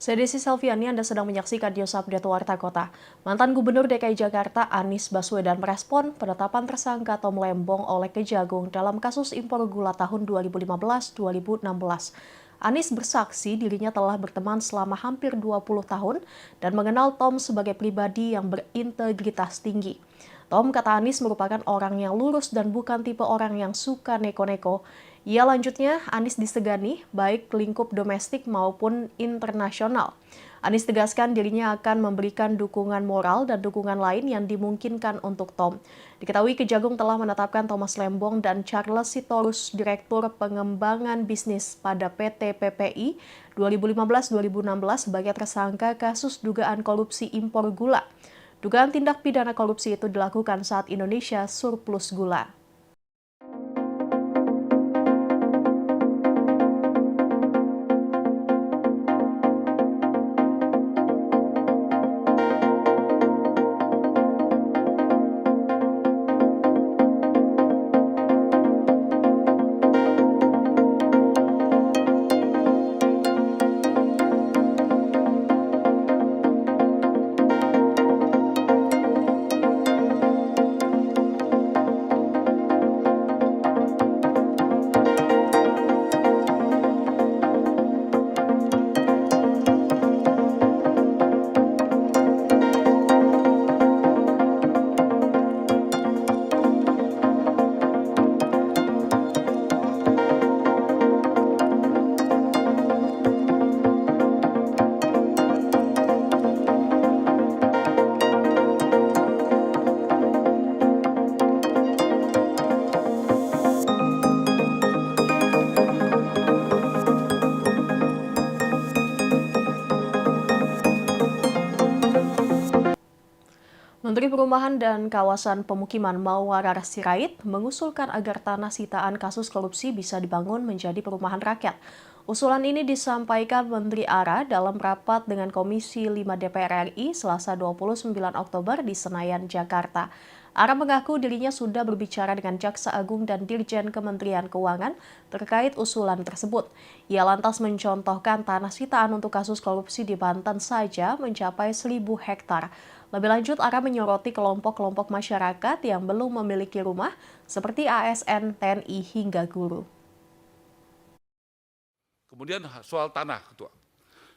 Saya Desi Salviani, Anda sedang menyaksikan News Update Warta Kota. Mantan Gubernur DKI Jakarta Anies Baswedan merespon penetapan tersangka Tom Lembong oleh Kejagung dalam kasus impor gula tahun 2015-2016. Anies bersaksi dirinya telah berteman selama hampir 20 tahun dan mengenal Tom sebagai pribadi yang berintegritas tinggi. Tom, kata Anies, merupakan orang yang lurus dan bukan tipe orang yang suka neko-neko. Ia lanjutnya, Anies disegani baik lingkup domestik maupun internasional. Anies tegaskan dirinya akan memberikan dukungan moral dan dukungan lain yang dimungkinkan untuk Tom. Diketahui Kejagung telah menetapkan Thomas Lembong dan Charles Sitorus, Direktur Pengembangan Bisnis pada PT PPI 2015-2016 sebagai tersangka kasus dugaan korupsi impor gula. Dugaan tindak pidana korupsi itu dilakukan saat Indonesia surplus gula. Menteri Perumahan dan Kawasan Pemukiman Mauwarar Sirait mengusulkan agar tanah sitaan kasus korupsi bisa dibangun menjadi perumahan rakyat. Usulan ini disampaikan Menteri ARA dalam rapat dengan Komisi 5 DPR RI Selasa 29 Oktober di Senayan, Jakarta. ARA mengaku dirinya sudah berbicara dengan Jaksa Agung dan Dirjen Kementerian Keuangan terkait usulan tersebut. Ia lantas mencontohkan tanah sitaan untuk kasus korupsi di Banten saja mencapai 1.000 hektar. Lebih lanjut, ARA menyoroti kelompok-kelompok masyarakat yang belum memiliki rumah seperti ASN, TNI, hingga guru. Kemudian soal tanah, Ketua.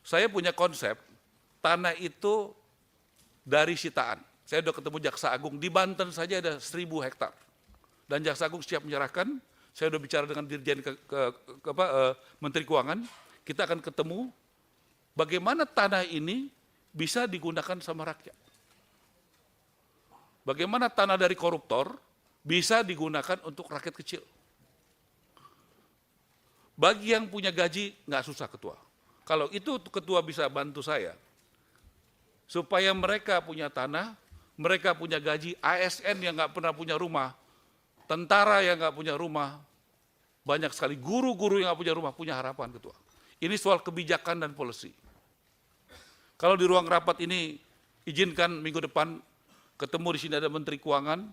Saya punya konsep, tanah itu dari sitaan. Saya sudah ketemu Jaksa Agung, di Banten saja ada 1.000 hektar. Dan Jaksa Agung siap menyerahkan, saya sudah bicara dengan Dirjen Menteri Keuangan, kita akan ketemu bagaimana tanah ini bisa digunakan sama rakyat. Bagaimana tanah dari koruptor bisa digunakan untuk rakyat kecil. Bagi yang punya gaji, nggak susah, Ketua. Kalau itu Ketua bisa bantu saya, supaya mereka punya tanah, mereka punya gaji, ASN yang nggak pernah punya rumah, tentara yang nggak punya rumah, banyak sekali guru-guru yang nggak punya rumah, punya harapan, Ketua. Ini soal kebijakan dan policy. Kalau di ruang rapat ini, izinkan minggu depan, ketemu di sini ada Menteri Keuangan,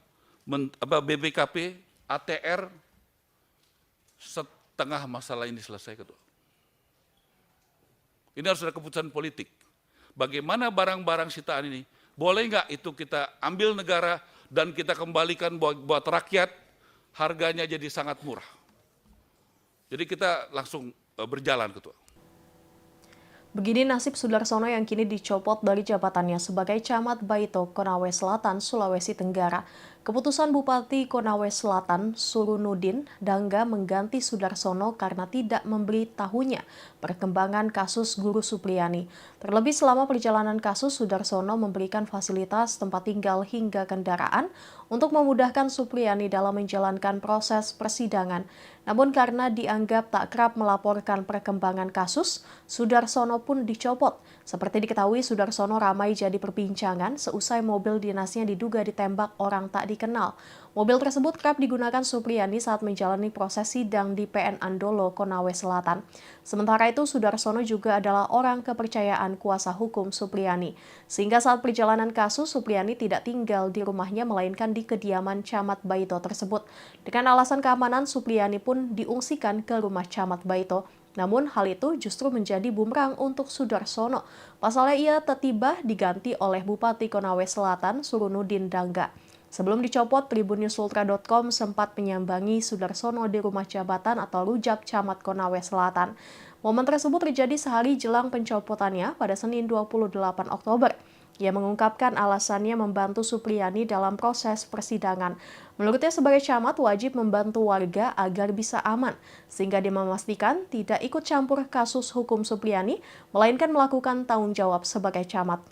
BPKP, ATR, setengah masalah ini selesai, Ketua. Ini harus ada keputusan politik. Bagaimana barang-barang sitaan ini, boleh nggak itu kita ambil negara dan kita kembalikan buat rakyat, harganya jadi sangat murah. Jadi kita langsung berjalan, Ketua. Begini nasib Sudarsono yang kini dicopot dari jabatannya sebagai Camat Baito, Konawe Selatan, Sulawesi Tenggara. Keputusan Bupati Konawe Selatan, Surunudin Dangga mengganti Sudarsono karena tidak memberitahunya perkembangan kasus Guru Supriyani. Terlebih selama perjalanan kasus, Sudarsono memberikan fasilitas tempat tinggal hingga kendaraan untuk memudahkan Supriyani dalam menjalankan proses persidangan. Namun karena dianggap tak kerap melaporkan perkembangan kasus, Sudarsono pun dicopot. Seperti diketahui, Sudarsono ramai jadi perbincangan seusai mobil dinasnya diduga ditembak orang tak dikenal. Mobil tersebut kerap digunakan Supriyani saat menjalani proses sidang di PN Andolo, Konawe Selatan. Sementara itu, Sudarsono juga adalah orang kepercayaan kuasa hukum Supriyani. Sehingga saat perjalanan kasus, Supriyani tidak tinggal di rumahnya melainkan di kediaman Camat Baito tersebut. Dengan alasan keamanan, Supriyani pun diungsikan ke rumah Camat Baito. Namun hal itu justru menjadi bumerang untuk Sudarsono. Pasalnya ia tiba diganti oleh Bupati Konawe Selatan Surunudin Dangga. Sebelum dicopot, tribunnews.ultra.com sempat menyambangi Sudarsono di rumah jabatan atau rujak Camat Konawe Selatan. Momen tersebut terjadi sehari jelang pencopotannya pada Senin 28 Oktober. Ia mengungkapkan alasannya membantu Supriyani dalam proses persidangan. Menurutnya sebagai camat wajib membantu warga agar bisa aman, sehingga dia memastikan tidak ikut campur kasus hukum Supriyani, melainkan melakukan tanggung jawab sebagai camat.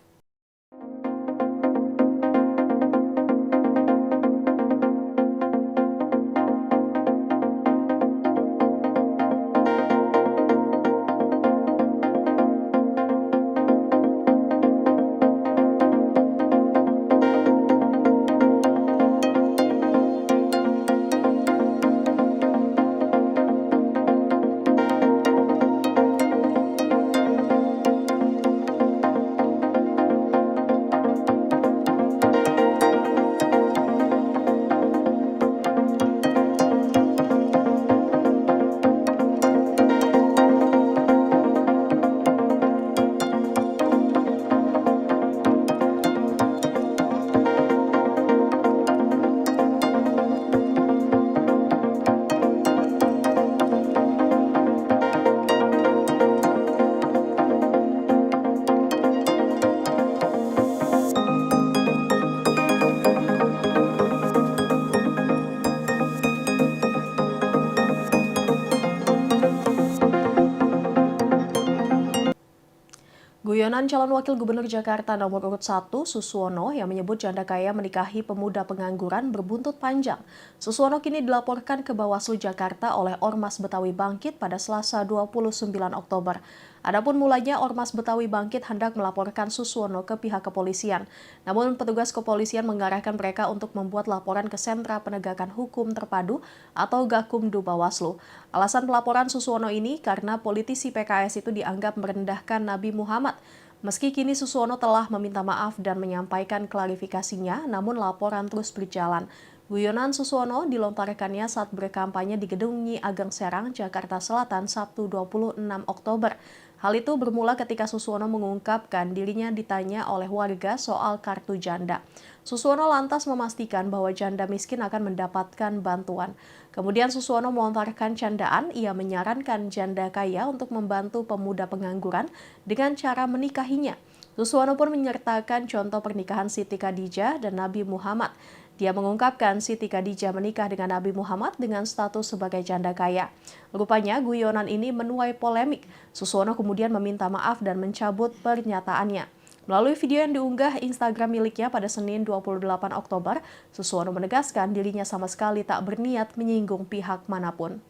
Guyonan calon wakil gubernur Jakarta nomor urut 1, Suswono, yang menyebut janda kaya menikahi pemuda pengangguran berbuntut panjang. Suswono kini dilaporkan ke Bawaslu Jakarta oleh Ormas Betawi Bangkit pada Selasa 29 Oktober. Adapun mulanya Ormas Betawi Bangkit hendak melaporkan Suswono ke pihak kepolisian. Namun petugas kepolisian mengarahkan mereka untuk membuat laporan ke Sentra Penegakan Hukum Terpadu atau Gakumdu Bawaslu. Alasan pelaporan Suswono ini karena politisi PKS itu dianggap merendahkan Nabi Muhammad. Meski kini Suswono telah meminta maaf dan menyampaikan klarifikasinya, namun laporan terus berjalan. Guyonan Suswono dilontarkannya saat berkampanye di Gedung Nyi Ageng Serang, Jakarta Selatan, Sabtu 26 Oktober. Hal itu bermula ketika Suswono mengungkapkan dirinya ditanya oleh warga soal kartu janda. Suswono lantas memastikan bahwa janda miskin akan mendapatkan bantuan. Kemudian Suswono melontarkan candaan, ia menyarankan janda kaya untuk membantu pemuda pengangguran dengan cara menikahinya. Suswono pun menyertakan contoh pernikahan Siti Khadijah dan Nabi Muhammad. Dia mengungkapkan Siti Khadijah menikah dengan Nabi Muhammad dengan status sebagai janda kaya. Rupanya guyonan ini menuai polemik. Suswono kemudian meminta maaf dan mencabut pernyataannya. Melalui video yang diunggah Instagram miliknya pada Senin 28 Oktober, Suswono menegaskan dirinya sama sekali tak berniat menyinggung pihak manapun.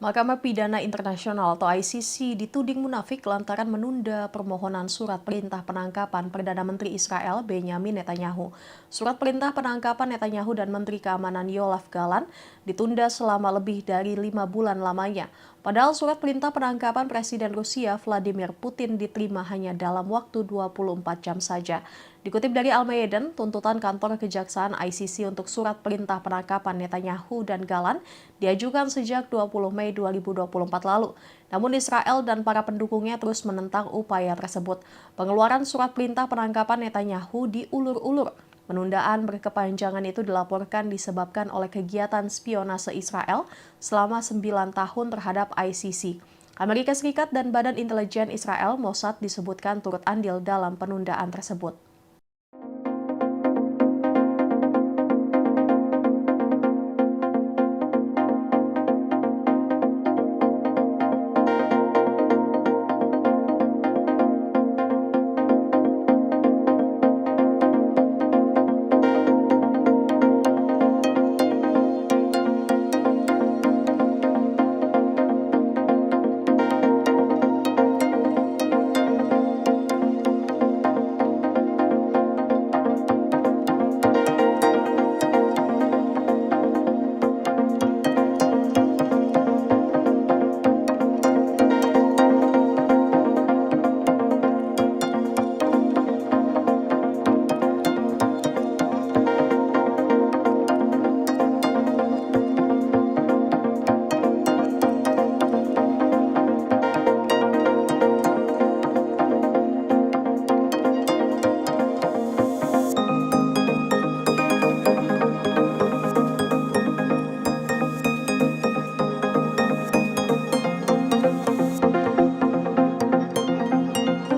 Mahkamah Pidana Internasional atau ICC dituding munafik lantaran menunda permohonan surat perintah penangkapan Perdana Menteri Israel Benyamin Netanyahu. Surat perintah penangkapan Netanyahu dan Menteri Keamanan Yoav Gallant ditunda selama lebih dari 5 bulan lamanya. Padahal surat perintah penangkapan Presiden Rusia Vladimir Putin diterima hanya dalam waktu 24 jam saja. Dikutip dari Al-Mayadeen, tuntutan kantor kejaksaan ICC untuk surat perintah penangkapan Netanyahu dan Galan diajukan sejak 20 Mei 2024 lalu. Namun Israel dan para pendukungnya terus menentang upaya tersebut. Pengeluaran surat perintah penangkapan Netanyahu diulur-ulur. Penundaan berkepanjangan itu dilaporkan disebabkan oleh kegiatan spionase Israel selama 9 tahun terhadap ICC. Amerika Serikat dan Badan Intelijen Israel Mossad disebutkan turut andil dalam penundaan tersebut.